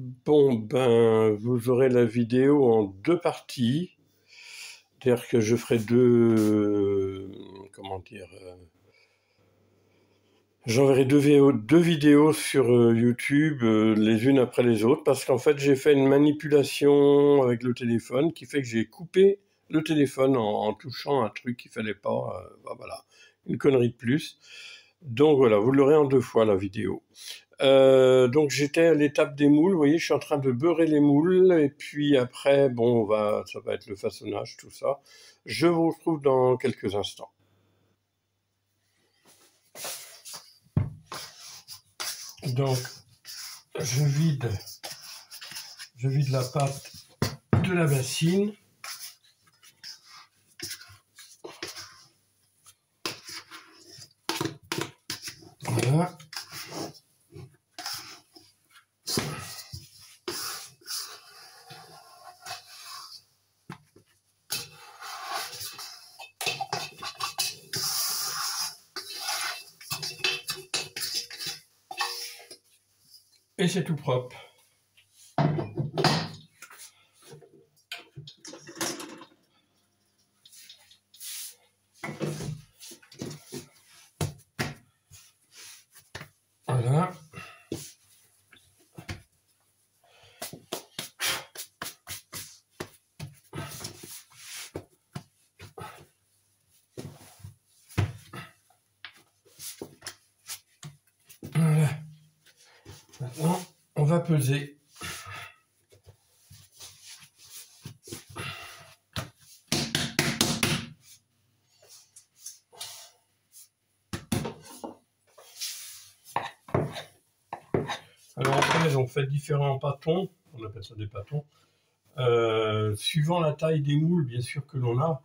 Bon, ben, vous aurez la vidéo en deux parties. C'est-à-dire que je ferai comment dire, j'enverrai deux vidéos sur YouTube, les unes après les autres, parce qu'en fait, j'ai fait une manipulation avec le téléphone qui fait que j'ai coupé le téléphone en touchant un truc qu'il fallait pas. Ben voilà, une connerie de plus. Donc voilà, vous l'aurez en deux fois la vidéo. Donc j'étais à l'étape des moules, vous voyez, je suis en train de beurrer les moules, et puis après, bon, ça va être le façonnage, tout ça. Je vous retrouve dans quelques instants. Donc, je vide la pâte de la bassine. Voilà. Et c'est tout propre. Voilà. Voilà. Maintenant, on va peser. Alors après, on fait différents pâtons, on appelle ça des pâtons, suivant la taille des moules, bien sûr, que l'on a.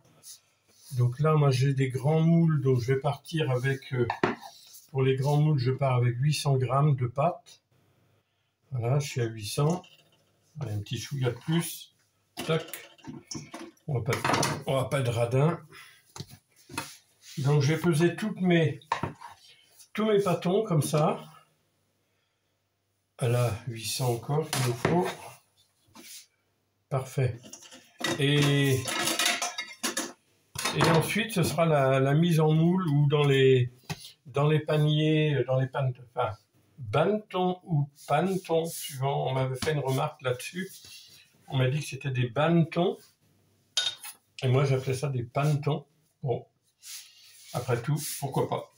Donc là, moi, j'ai des grands moules, donc je vais partir avec, pour les grands moules, je pars avec 800 grammes de pâte. Voilà, je suis à 800. Allez, un petit chouïa de plus. Tac. On va pas de radin. Donc je vais peser tous mes pâtons comme ça. Voilà, 800 encore, il nous faut. Parfait. Et ensuite, ce sera la mise en moule ou dans les paniers, enfin, bannetons ou panetons, suivant. On m'avait fait une remarque là-dessus. On m'a dit que c'était des bannetons. Et moi, j'appelais ça des panetons. Bon, après tout, pourquoi pas.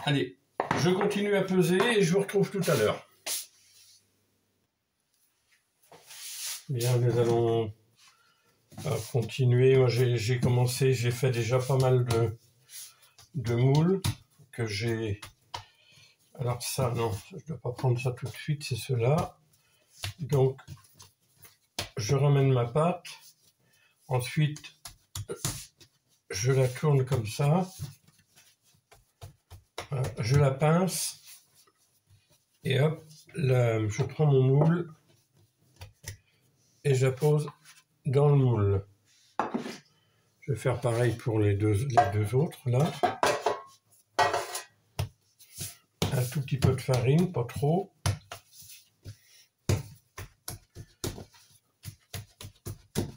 Allez, je continue à peser et je vous retrouve tout à l'heure. Bien, nous allons continuer. Moi, j'ai commencé, j'ai fait déjà pas mal de moules que j'ai. Alors ça, non, je ne dois pas prendre ça tout de suite, c'est cela. Donc, je ramène ma pâte. Ensuite, je la tourne comme ça. Je la pince. Et hop, là, je prends mon moule et je la pose dans le moule. Je vais faire pareil pour les deux autres, là. Un tout petit peu de farine, pas trop.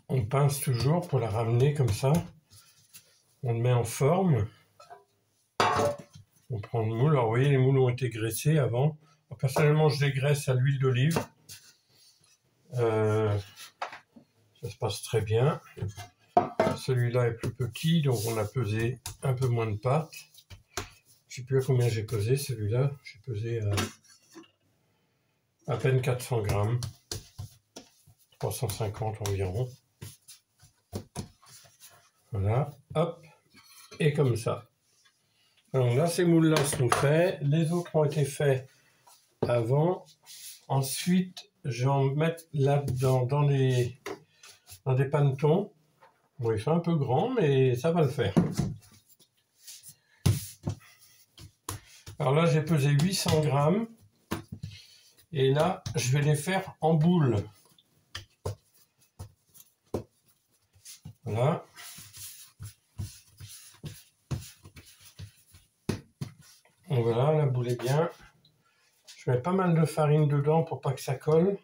On pince toujours pour la ramener comme ça. On le met en forme. On prend le moule. Alors, vous voyez, les moules ont été graissés avant. Alors, personnellement, je les graisse à l'huile d'olive. Ça se passe très bien. Celui-là est plus petit, donc on a pesé un peu moins de pâte. Je ne sais plus à combien j'ai pesé celui-là. J'ai pesé à peine 400 grammes. 350 environ. Voilà, hop, et comme ça. Alors là, ces moules-là sont faits. Les autres ont été faits avant. Ensuite, je vais en mettre là-dedans dans des panetons. Bon, ils sont un peu grands, mais ça va le faire. Alors là, j'ai pesé 800 grammes. Et là, je vais les faire en boules. Voilà. Voilà, la boule est bien. Je mets pas mal de farine dedans pour pas que ça colle.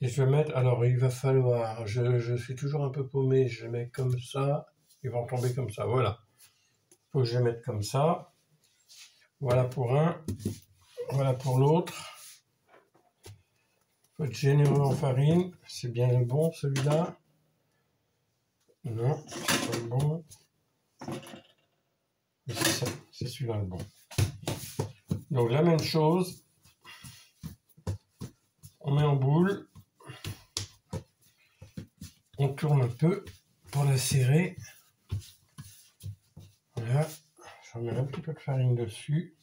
Et je vais mettre, alors il va falloir, je suis toujours un peu paumé, je mets comme ça, ils vont tomber comme ça, voilà. Il faut que je mette comme ça. Voilà pour un, voilà pour l'autre. Il faut être généreux en farine, c'est bien le bon celui-là. Non, c'est pas le bon. C'est ça, c'est celui-là le bon. Donc la même chose, on met en boule, on tourne un peu pour la serrer. Voilà, je remets un petit peu de farine dessus.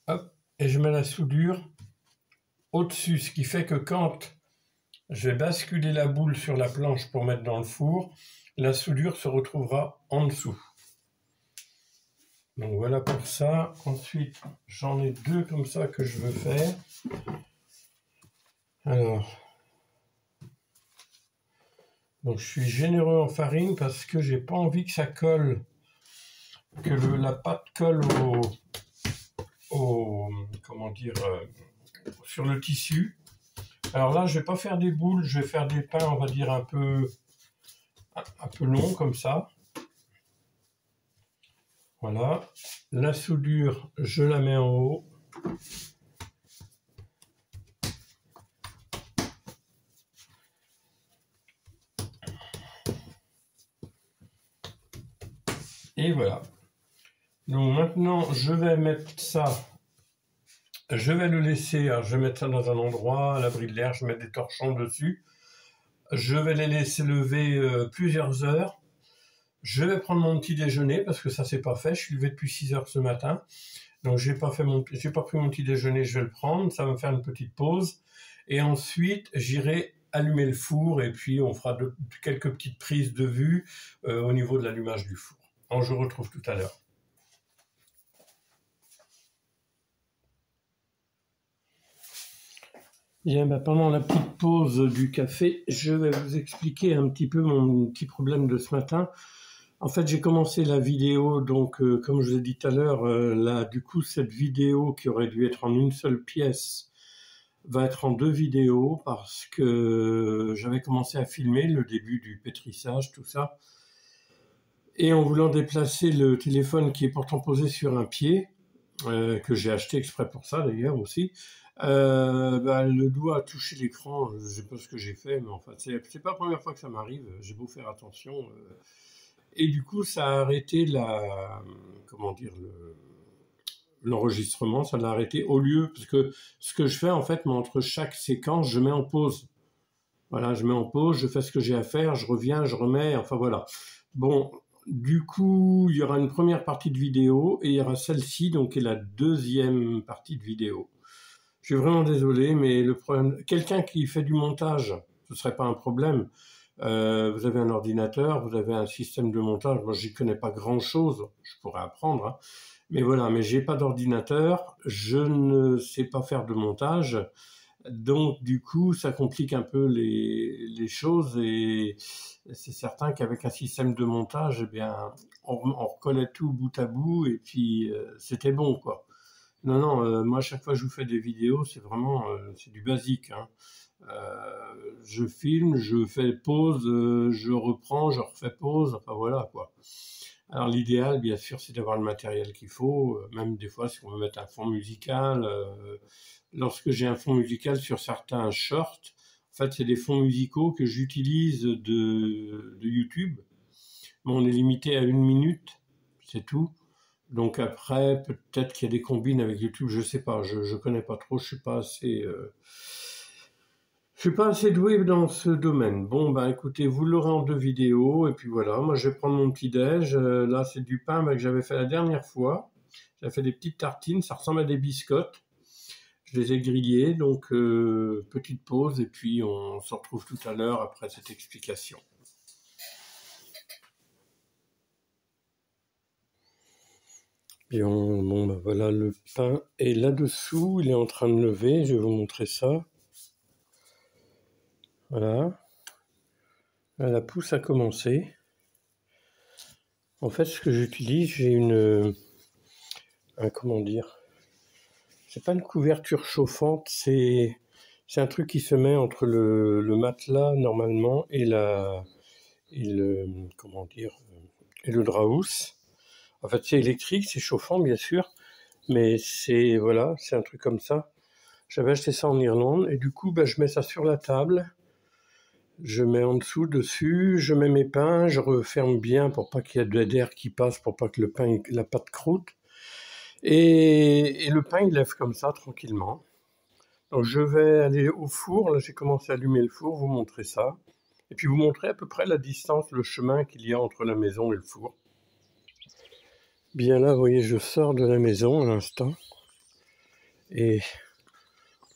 Hop, et je mets la soudure au-dessus, ce qui fait que quand je vais basculer la boule sur la planche pour mettre dans le four, la soudure se retrouvera en dessous. Donc voilà pour ça. Ensuite, j'en ai deux comme ça que je veux faire. Alors, donc je suis généreux en farine parce que j'ai pas envie que ça colle, que la pâte colle comment dire, sur le tissu. Alors là, je vais pas faire des boules, je vais faire des pains, on va dire un peu longs comme ça. Voilà. La soudure, je la mets en haut. Et voilà. Donc maintenant, je vais mettre ça. Je vais le laisser, alors je vais mettre ça dans un endroit à l'abri de l'air, je vais mettre des torchons dessus. Je vais les laisser lever plusieurs heures. Je vais prendre mon petit déjeuner parce que ça c'est pas fait. Je suis levé depuis 6 heures ce matin. Donc j'ai pas pris mon petit déjeuner, je vais le prendre. Ça va me faire une petite pause. Et ensuite, j'irai allumer le four et puis on fera quelques petites prises de vue au niveau de l'allumage du four. Donc je vous retrouve tout à l'heure. Bien, pendant la petite pause du café, je vais vous expliquer un petit peu mon petit problème de ce matin. En fait, j'ai commencé la vidéo, donc comme je vous ai dit tout à l'heure, là, du coup, cette vidéo qui aurait dû être en une seule pièce va être en 2 vidéos parce que j'avais commencé à filmer le début du pétrissage, tout ça. Et en voulant déplacer le téléphone qui est pourtant posé sur un pied, que j'ai acheté exprès pour ça d'ailleurs aussi, le doigt a touché l'écran, je ne sais pas ce que j'ai fait, mais enfin, c'est pas la première fois que ça m'arrive, j'ai beau faire attention. Et du coup, ça a arrêté comment dire, l'enregistrement, ça l'a arrêté au lieu, parce que ce que je fais en fait, entre chaque séquence, je mets en pause. Voilà, je mets en pause, je fais ce que j'ai à faire, je reviens, je remets, enfin voilà. Bon, du coup, il y aura une première partie de vidéo et il y aura celle-ci, donc qui est la deuxième partie de vidéo. Je suis vraiment désolé, mais le problème, quelqu'un qui fait du montage, ce serait pas un problème. Vous avez un ordinateur, vous avez un système de montage. Moi, j'y connais pas grand-chose. Je pourrais apprendre, hein. Mais voilà, mais j'ai pas d'ordinateur, je ne sais pas faire de montage. Donc, du coup, ça complique un peu les choses et c'est certain qu'avec un système de montage, eh bien, on recollait tout bout à bout et puis c'était bon, quoi. Non, non, moi, à chaque fois que je vous fais des vidéos, c'est vraiment, c'est du basique, hein. Je filme, je fais pause, je reprends, je refais pause, enfin voilà, quoi. Alors l'idéal, bien sûr, c'est d'avoir le matériel qu'il faut, même des fois, si on veut mettre un fond musical, lorsque j'ai un fond musical sur certains shorts, en fait, c'est des fonds musicaux que j'utilise de YouTube, mais on est limité à 1 minute, c'est tout. Donc après, peut-être qu'il y a des combines avec YouTube, je sais pas, je connais pas trop, je suis pas assez doué dans ce domaine. Bon, écoutez, vous l'aurez en 2 vidéos, et puis voilà, moi je vais prendre mon petit déj. Là, c'est du pain que j'avais fait la dernière fois. J'avais fait des petites tartines, ça ressemble à des biscottes. Je les ai grillés, donc petite pause, et puis on se retrouve tout à l'heure après cette explication. Bien, bon, voilà, le pain est là-dessous, il est en train de lever, je vais vous montrer ça. Voilà. La pousse a commencé. En fait, ce que j'utilise, j'ai comment dire, c'est pas une couverture chauffante, c'est C'est un truc qui se met entre le matelas normalement et comment dire, et le drap-housse. En fait, c'est électrique, c'est chauffant bien sûr, mais voilà, c'est un truc comme ça. J'avais acheté ça en Irlande et du coup, je mets ça sur la table. Je mets en dessous, dessus, je mets mes pains, je referme bien pour pas qu'il y ait de d'air qui passe, pour pas que la pâte croûte. Et le pain, il lève comme ça, tranquillement. Donc je vais aller au four, là j'ai commencé à allumer le four, vous montrer ça. Et puis vous montrer à peu près la distance, le chemin qu'il y a entre la maison et le four. Bien là, vous voyez, je sors de la maison à l'instant. Et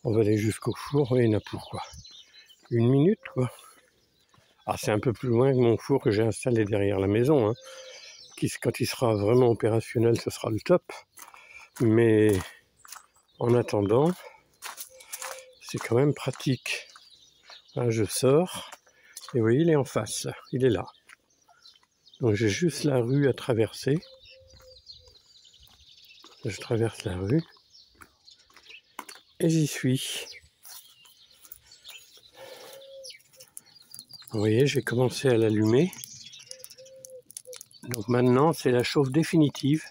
on va aller jusqu'au four, et il y en a pour quoi? 1 minute, quoi. Ah, c'est un peu plus loin que mon four que j'ai installé derrière la maison, hein. Quand il sera vraiment opérationnel, ce sera le top. Mais en attendant, c'est quand même pratique. Là, je sors, et vous voyez, il est en face, il est là. Donc j'ai juste la rue à traverser. Je traverse la rue, et j'y suis. Vous voyez, j'ai commencé à l'allumer. Donc maintenant, c'est la chauffe définitive.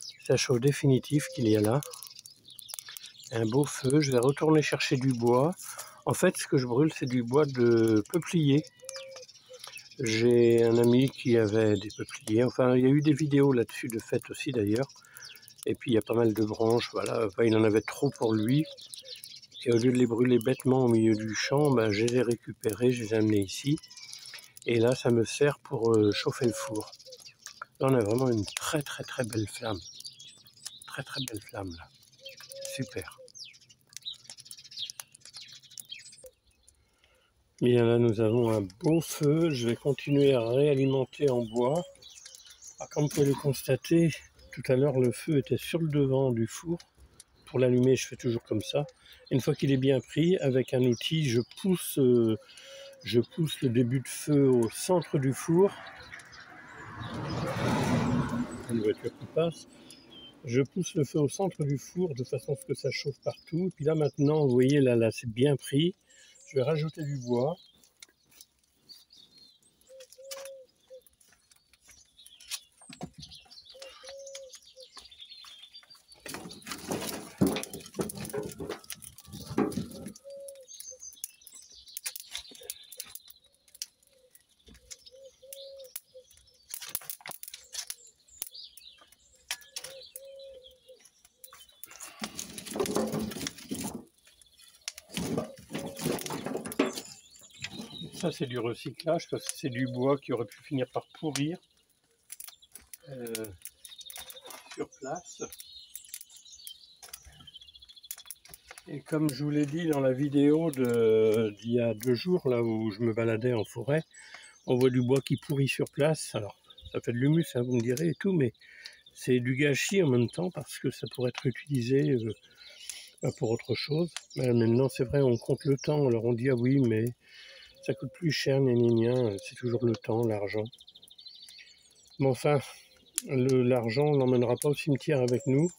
C'est la chauffe définitive qu'il y a là. Un beau feu, je vais retourner chercher du bois. En fait, ce que je brûle, c'est du bois de peuplier. J'ai un ami qui avait des peupliers. Enfin, il y a eu des vidéos là-dessus de fête aussi d'ailleurs. Et puis, il y a pas mal de branches, voilà. Enfin, il en avait trop pour lui. Et au lieu de les brûler bêtement au milieu du champ, je les ai récupérés, je les ai amenés ici. Et là, ça me sert pour chauffer le four. Là, on a vraiment une très très très belle flamme. Très très belle flamme là. Super. Bien là, nous avons un beau feu. Je vais continuer à réalimenter en bois. Comme vous pouvez le constater, tout à l'heure, le feu était sur le devant du four. Pour l'allumer, je fais toujours comme ça. Une fois qu'il est bien pris, avec un outil, je pousse le début de feu au centre du four. Une voiture qui passe. Je pousse le feu au centre du four de façon à ce que ça chauffe partout. Puis là maintenant, vous voyez, là c'est bien pris. Je vais rajouter du bois. Ça c'est du recyclage parce que c'est du bois qui aurait pu finir par pourrir sur place. Et comme je vous l'ai dit dans la vidéo d'il y a 2 jours, là où je me baladais en forêt, on voit du bois qui pourrit sur place. Alors ça fait de l'humus, hein, vous me direz et tout, mais c'est du gâchis en même temps parce que ça pourrait être utilisé pour autre chose. Mais maintenant c'est vrai, on compte le temps, alors on dit ah oui mais ça coûte plus cher, c'est toujours le temps, l'argent. Mais enfin, l'argent, on l'emmènera pas au cimetière avec nous.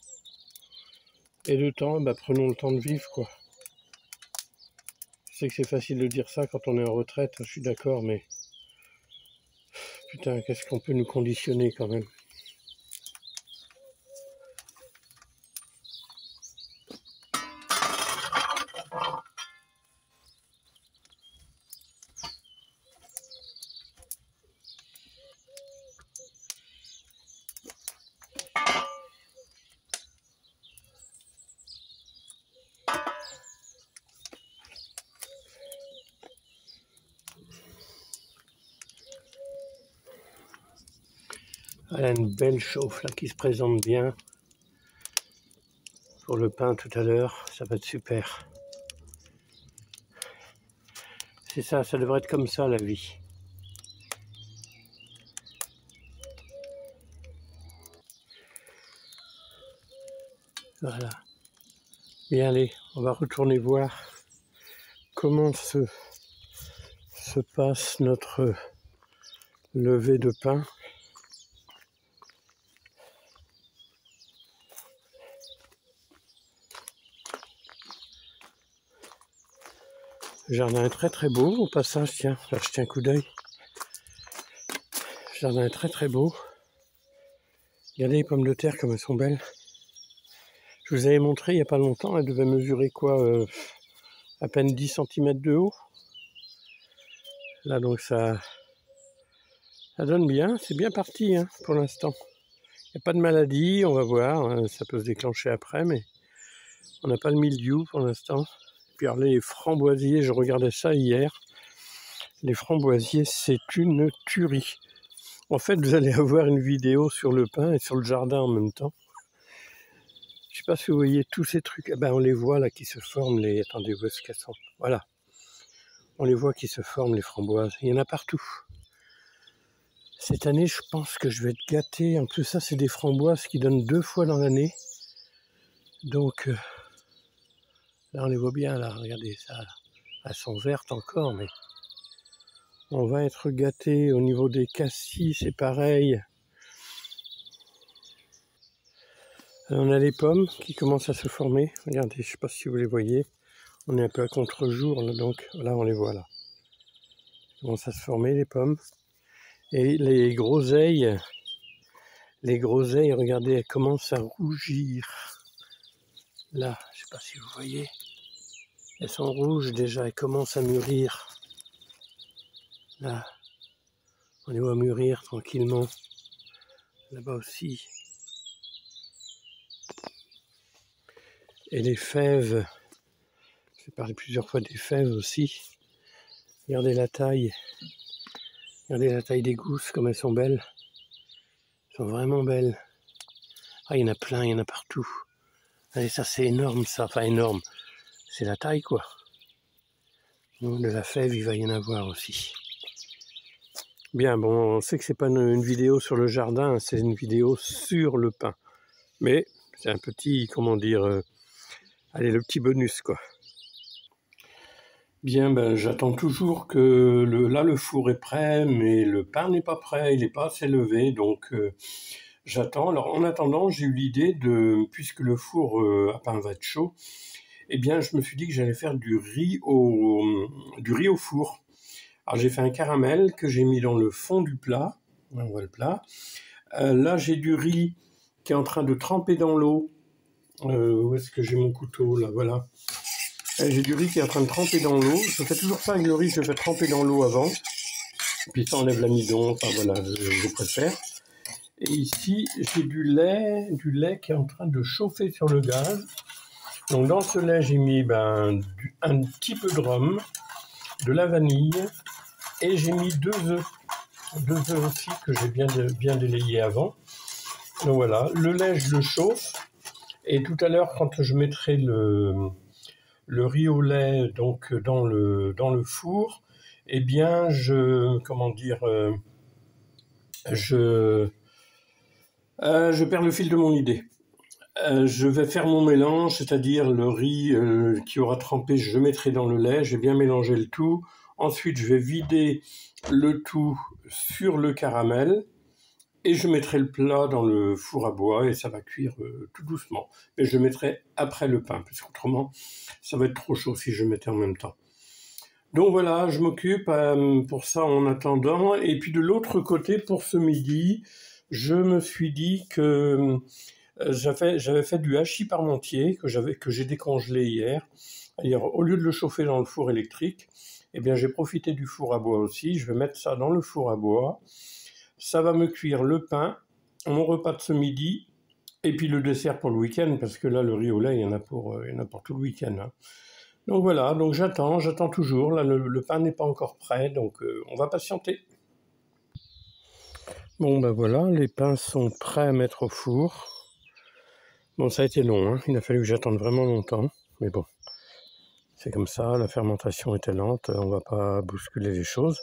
Et le temps, prenons le temps de vivre, quoi. Je sais que c'est facile de dire ça quand on est en retraite, je suis d'accord, mais putain, qu'est-ce qu'on peut nous conditionner quand même. Voilà une belle chauffe là qui se présente bien pour le pain tout à l'heure, ça va être super. C'est ça, ça devrait être comme ça la vie. Voilà. Bien allez, on va retourner voir comment se passe notre levée de pain. Le jardin est très très beau, au passage, tiens, là je tiens un coup d'œil. Le jardin est très très beau. Regardez les pommes de terre comme elles sont belles. Je vous avais montré il n'y a pas longtemps, elles devaient mesurer quoi, à peine 10 cm de haut. Là donc ça donne bien, c'est bien parti hein, pour l'instant. Il n'y a pas de maladie, on va voir, hein, ça peut se déclencher après, mais on n'a pas le mildiou pour l'instant. Puis alors les framboisiers, je regardais ça hier. Les framboisiers, c'est une tuerie. En fait, vous allez avoir une vidéo sur le pin et sur le jardin en même temps. Je ne sais pas si vous voyez tous ces trucs. Eh ben, on les voit là qui se forment. Attendez, où est-ce qu'elles sont? Voilà. On les voit qui se forment, les framboises. Il y en a partout. Cette année, je pense que je vais être gâté. En plus, ça, c'est des framboises qui donnent 2 fois dans l'année. Donc, là, on les voit bien, là. Regardez ça. Elles sont vertes encore, mais on va être gâté. Au niveau des cassis, c'est pareil. On a les pommes qui commencent à se former. Regardez, je ne sais pas si vous les voyez. On est un peu à contre-jour, là, donc là, on les voit, là. Ils commencent à se former, les pommes. Et les groseilles, regardez, elles commencent à rougir. Là, je ne sais pas si vous voyez. Elles sont rouges déjà, elles commencent à mûrir. Là, on les voit mûrir tranquillement. Là-bas aussi. Et les fèves, j'ai parlé plusieurs fois des fèves aussi. Regardez la taille. Regardez la taille des gousses, comme elles sont belles. Elles sont vraiment belles. Ah, il y en a plein, il y en a partout. Allez, ça c'est énorme ça, enfin énorme. C'est la taille quoi. De la fève, il va y en avoir aussi. Bien, bon, on sait que c'est pas une vidéo sur le jardin, c'est une vidéo sur le pin. Mais c'est un petit, comment dire, allez, le petit bonus quoi. Bien, ben, j'attends toujours que là le four est prêt, mais le pain n'est pas prêt, il n'est pas assez levé, donc j'attends. Alors en attendant, j'ai eu l'idée de, puisque le four à pain va être chaud, eh bien je me suis dit que j'allais faire du riz au four. Alors j'ai fait un caramel que j'ai mis dans le fond du plat, on voit le plat. Là j'ai du riz qui est en train de tremper dans l'eau. Où est-ce que j'ai mon couteau là, voilà. J'ai du riz qui est en train de tremper dans l'eau. Je fais toujours ça avec le riz, je fais tremper dans l'eau avant. Puis ça enlève l'amidon, enfin voilà, je préfère. Et ici, j'ai du lait qui est en train de chauffer sur le gaz. Donc dans ce lait, j'ai mis un petit peu de rhum, de la vanille, et j'ai mis 2 œufs. 2 œufs aussi que j'ai bien délayé avant. Donc voilà, le lait, je le chauffe. Et tout à l'heure, quand je mettrai le riz au lait donc dans le four, eh bien je perds le fil de mon idée. Je vais faire mon mélange, c'est-à-dire le riz qui aura trempé, je mettrai dans le lait, j'ai bien mélangé le tout. Ensuite, je vais vider le tout sur le caramel et je mettrai le plat dans le four à bois et ça va cuire tout doucement. Mais je le mettrai après le pain, parce qu'autrement, ça va être trop chaud si je le mettais en même temps. Donc voilà, je m'occupe pour ça en attendant. Et puis de l'autre côté, pour ce midi, je me suis dit que j'avais fait du hachis parmentier que j'ai décongelé hier. Alors, au lieu de le chauffer dans le four électrique, eh bien j'ai profité du four à bois aussi. Je vais mettre ça dans le four à bois. Ça va me cuire le pain, mon repas de ce midi, et puis le dessert pour le week-end, parce que là, le riz au lait, il y en a pour tout le week-end. Hein. Donc voilà, donc j'attends toujours. Là, le pain n'est pas encore prêt, donc on va patienter. Bon, ben voilà, les pains sont prêts à mettre au four. Bon, ça a été long, hein. Il a fallu que j'attende vraiment longtemps, mais bon, c'est comme ça, la fermentation était lente, on va pas bousculer les choses.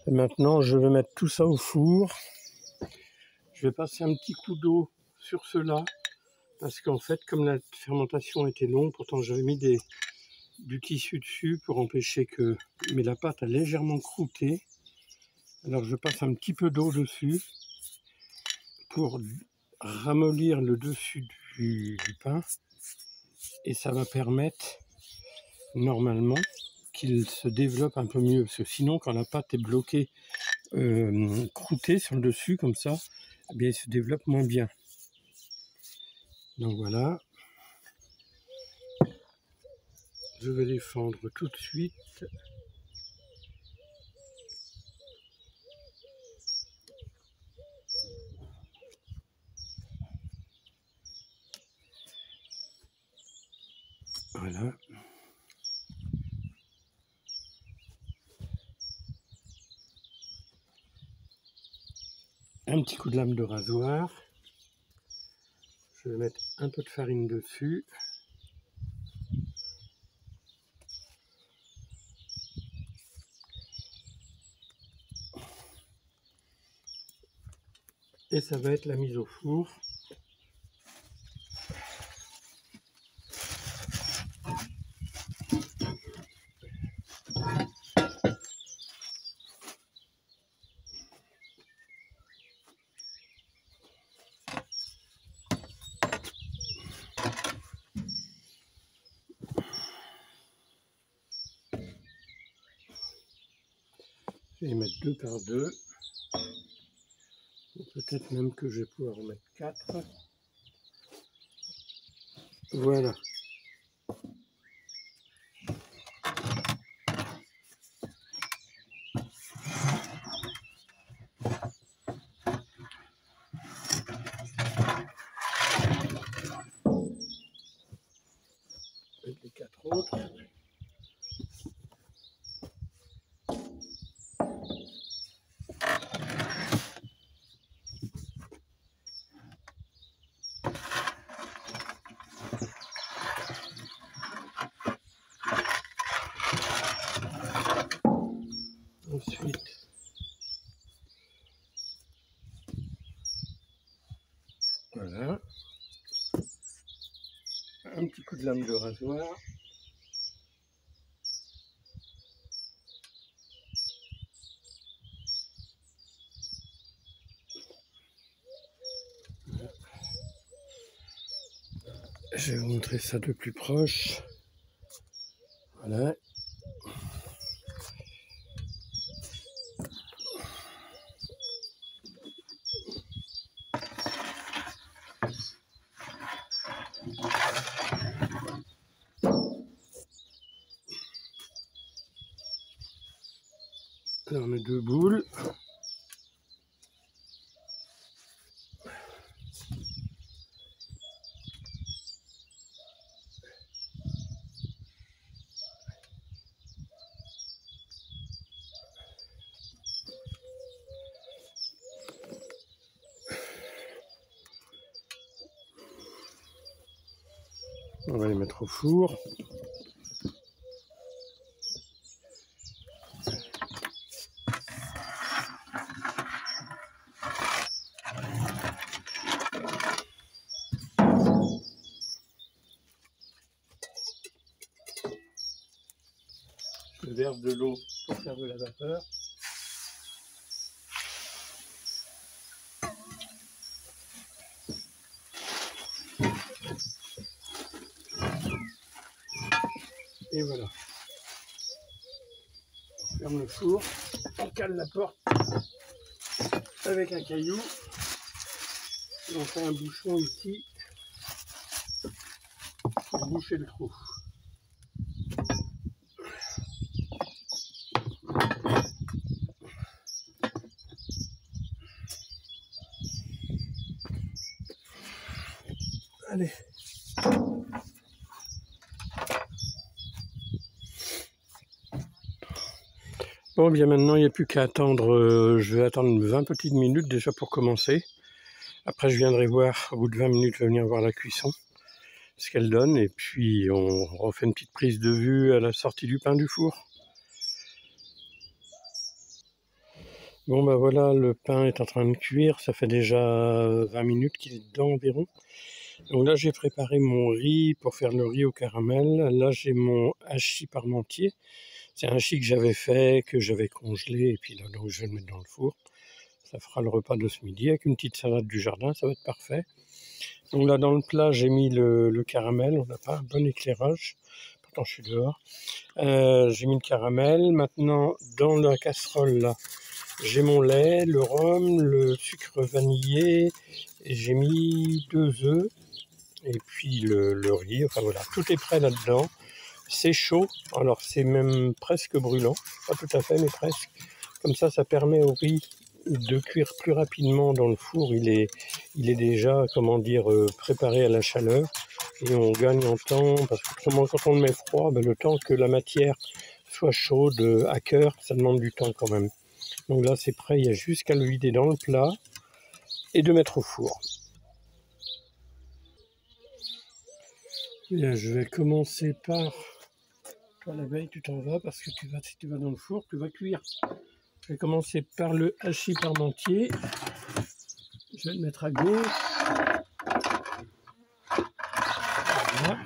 Et maintenant, je vais mettre tout ça au four. Je vais passer un petit coup d'eau sur cela, parce qu'en fait, comme la fermentation était longue, pourtant j'avais mis du tissu dessus pour empêcher que... Mais la pâte a légèrement croûté. Alors je passe un petit peu d'eau dessus pour ramollir le dessus du pain. Et ça va permettre, normalement, qu'il se développe un peu mieux. Parce que sinon, quand la pâte est bloquée, croûtée sur le dessus, comme ça, eh bien, il se développe moins bien. Donc voilà. Je vais les fendre tout de suite. Voilà. Un petit coup de lame de rasoir. Je vais mettre un peu de farine dessus. Et ça va être la mise au four. Je vais les mettre 2 par 2. Peut-être même que je vais pouvoir en mettre 4. Voilà. Avec les 4 autres. Ensuite, voilà, un petit coup de lame de rasoir. Voilà. Je vais vous montrer ça de plus proche. Voilà. Là, on met 2 boules. On va les mettre au four. Je verse de l'eau pour faire de la vapeur. Et voilà. On ferme le four, on cale la porte avec un caillou. Et on fait un bouchon ici pour boucher le trou. Allez. Bon, bien maintenant, il n'y a plus qu'à attendre. Je vais attendre 20 petites minutes déjà pour commencer. Après, je viendrai voir, au bout de 20 minutes, je vais venir voir la cuisson, ce qu'elle donne. Et puis, on refait une petite prise de vue à la sortie du pain du four. Bon, bah voilà, le pain est en train de cuire. Ça fait déjà 20 minutes qu'il est dedans environ. Donc là, j'ai préparé mon riz pour faire le riz au caramel. Là, j'ai mon hachis parmentier. C'est un hachis que j'avais fait, que j'avais congelé, et puis là, donc, je vais le mettre dans le four. Ça fera le repas de ce midi avec une petite salade du jardin, ça va être parfait. Donc là, dans le plat, j'ai mis le caramel. On n'a pas un bon éclairage. pourtant je suis dehors. J'ai mis le caramel. Maintenant, dans la casserole, là, j'ai mon lait, le rhum, le sucre vanillé. J'ai mis 2 œufs. Et puis le riz. Enfin voilà, tout est prêt là-dedans. C'est chaud. Alors c'est même presque brûlant. Pas tout à fait, mais presque. Comme ça permet au riz de cuire plus rapidement dans le four. Il est déjà, comment dire, préparé à la chaleur. Et on gagne en temps, parce qu'autrement, quand on le met froid, ben, le temps que la matière soit chaude à cœur, ça demande du temps quand même. Donc là, c'est prêt, il y a juste qu'à le vider dans le plat et de mettre au four. Bien, je vais commencer par... Toi, la veille, tu t'en vas, parce que si tu vas dans le four, tu vas cuire. Je vais commencer par le hachis parmentier. Je vais le mettre à gauche. Voilà.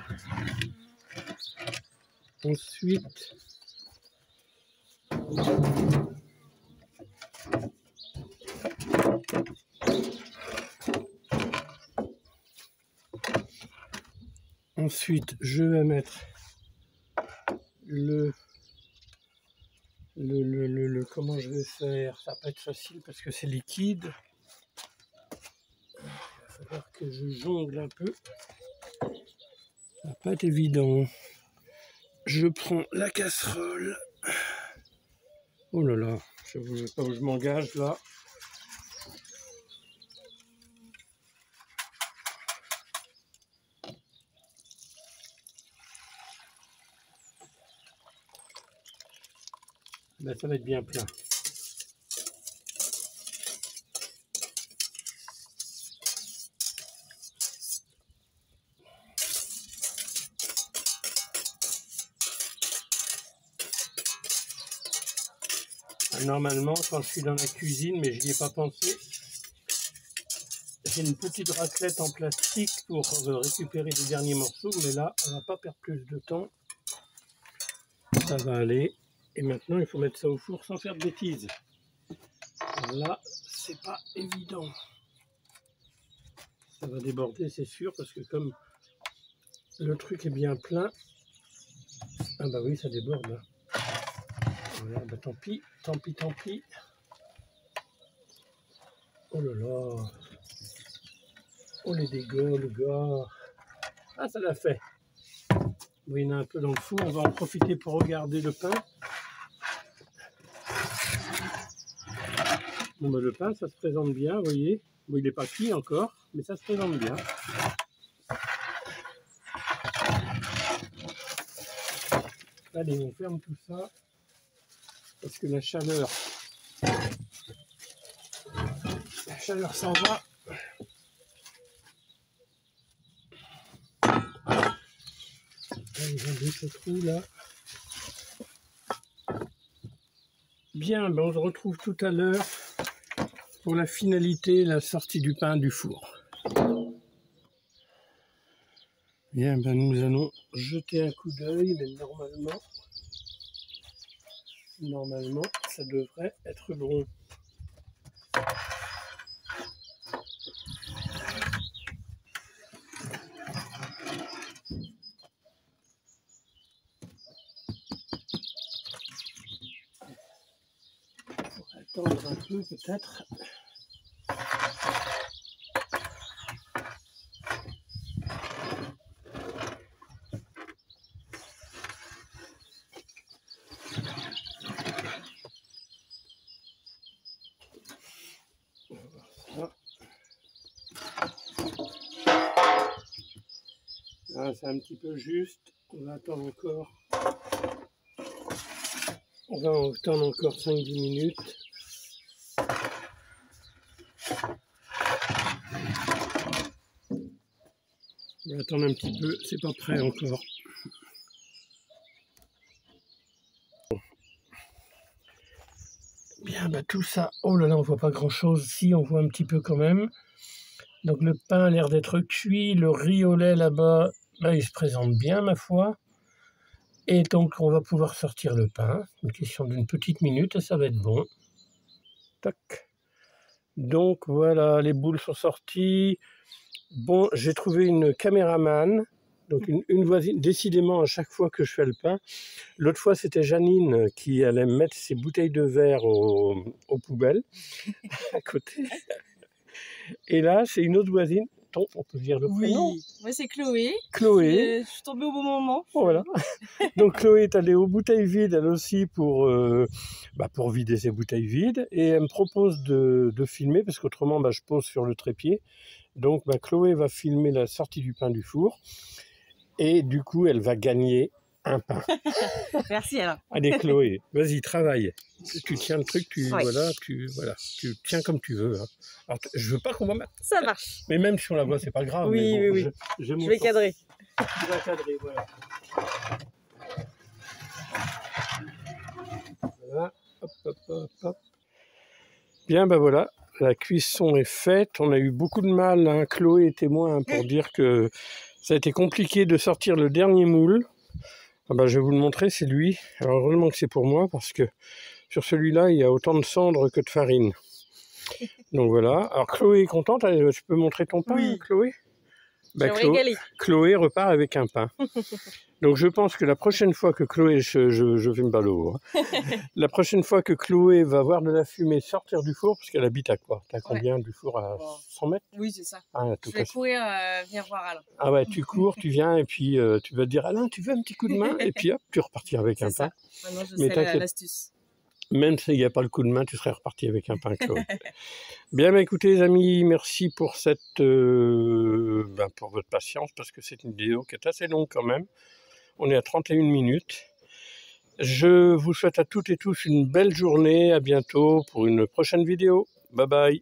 Ensuite, je vais mettre comment je vais faire. Ça va pas être facile parce que c'est liquide. Il va falloir que je jongle un peu. Ça va pas être évident. Je prends la casserole. Oh là là, je ne sais pas où je m'engage là. Ben, ça va être bien plein. Normalement, quand je suis dans la cuisine, mais je n'y ai pas pensé, j'ai une petite raclette en plastique pour récupérer les derniers morceaux, mais là, on va pas perdre plus de temps. Ça va aller. Et maintenant, il faut mettre ça au four sans faire de bêtises. Alors là, c'est pas évident. Ça va déborder, c'est sûr, parce que comme le truc est bien plein, ah bah oui, ça déborde là. Voilà, bah tant pis, tant pis, tant pis. Oh là là. Oh les dégâts, le gars. Ah, ça l'a fait. Oui, il y en a un peu dans le four. On va en profiter pour regarder le pain. Bon, bah, le pain, ça se présente bien, vous voyez. Bon, il n'est pas cuit encore, mais ça se présente bien. Allez, on ferme tout ça. Parce que la chaleur s'en va. Allez, j'ai ce trou là. Bien, ben on se retrouve tout à l'heure pour la finalité, la sortie du pain du four. Bien, ben nous allons jeter un coup d'œil, mais normalement, ça devrait être bon. Attendre un peu peut-être. Ah, c'est un petit peu juste. On va attendre encore. On va attendre encore 5-10 minutes. On va attendre un petit peu, c'est pas prêt encore. Bien, bah tout ça, oh là là, on voit pas grand chose. Si, on voit un petit peu quand même. Donc le pain a l'air d'être cuit, le riz au lait là-bas, là il se présente bien ma foi. Et donc on va pouvoir sortir le pain, une question d'une petite minute et ça va être bon. Tac. Donc voilà, les boules sont sorties. Bon, j'ai trouvé une caméraman, Donc une voisine, décidément à chaque fois que je fais le pain, l'autre fois c'était Janine qui allait mettre ses bouteilles de verre aux poubelles à côté. Et là c'est une autre voisine, on peut dire le prénom. Oui, moi c'est Chloé. Chloé. Je suis tombée au bon moment. Voilà. Donc Chloé est allée aux bouteilles vides, elle aussi, pour vider ses bouteilles vides. Et elle me propose de filmer, parce qu'autrement, je pose sur le trépied. Donc Chloé va filmer la sortie du pain du four. Et du coup, elle va gagner un pain. Merci Alain. Allez Chloé, vas-y, travaille. Tu tiens le truc, tu tiens comme tu veux. Hein. Alors, je veux pas qu'on voit. Ça marche. Mais même si on la voit, c'est pas grave. Oui, mais bon, oui. Je vais cadrer. Tu vas cadrer, voilà. Voilà. Hop, hop, hop, hop. Bien, voilà. La cuisson est faite. On a eu beaucoup de mal. Hein. Chloé est témoin pour dire que ça a été compliqué de sortir le dernier moule. Je vais vous le montrer, c'est lui. Alors heureusement que c'est pour moi parce que sur celui-là, il y a autant de cendres que de farine. Donc voilà. Alors Chloé est contente. Allez, tu peux montrer ton pain, oui. Chloé? Chloé repart avec un pain. Donc je pense que la prochaine fois que Chloé, je fais une ballot, hein. La prochaine fois que Chloé va voir de la fumée sortir du four, parce qu'elle habite à quoi? T'as combien du four? À 100 mètres? Oui, c'est ça. Je vais courir, venir voir Alain. Ah ouais, tu cours, tu viens et puis tu vas te dire Alain, tu veux un petit coup de main? Et puis hop, tu repartis avec un pain. Maintenant je sais l'astuce. Même s'il n'y a pas le coup de main, tu serais reparti avec un pain, Chloé. Bien, écoutez les amis, merci pour pour votre patience, parce que c'est une vidéo qui est assez longue quand même. On est à 31 minutes. Je vous souhaite à toutes et tous une belle journée. À bientôt pour une prochaine vidéo. Bye bye.